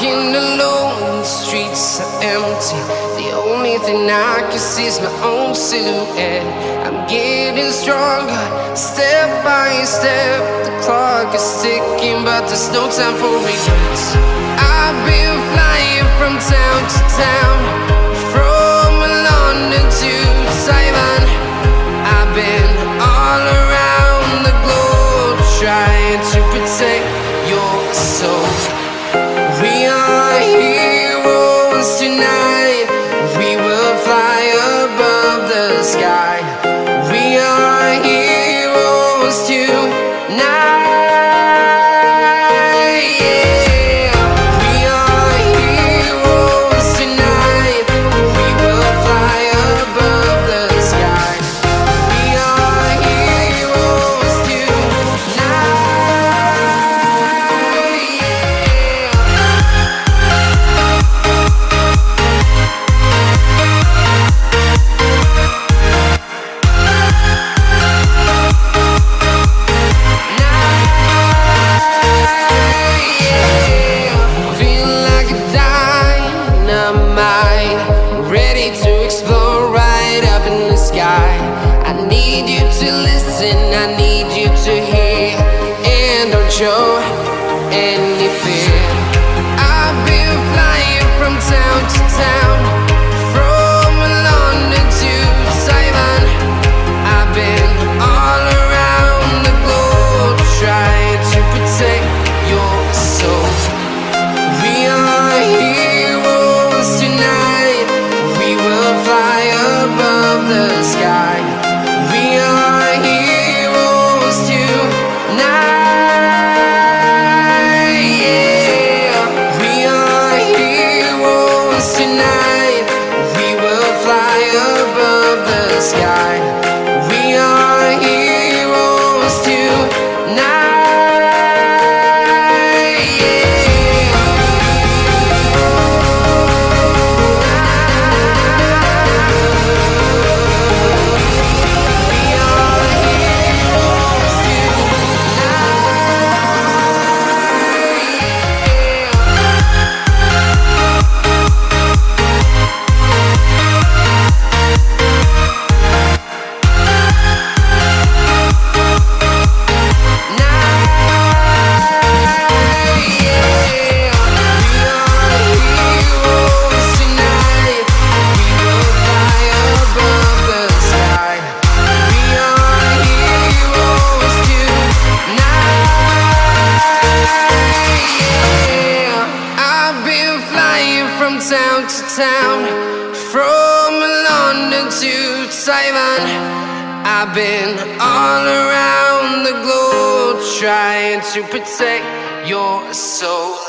walking alone, the streets are empty. The only thing I can see is my own silhouette. I'm getting stronger, step by step. The clock is ticking, but there's no time for regrets. I've been flying from town to town, from London to Taiwan. I've been all around the globe, trying to protect your soul. We are heroes tonight. We will fly above the sky. We are heroes tonight. Yeah. We are heroes tonight. We will fly above the sky. We are heroes tonight. Ready to explore right up in the sky. I need you to listen, I need you to hear, and don't show any fear. I've been flying from town to town, from London to Taiwan. I've been all around the globe, trying to protect your soul. We are heroes tonight. We will fly above the sky. We are heroes tonight. Yeah. We are heroes tonight. We will fly above the sky. We are heroes tonight. From town to town, from London to Taiwan. I've been all around the globe, trying to protect your soul.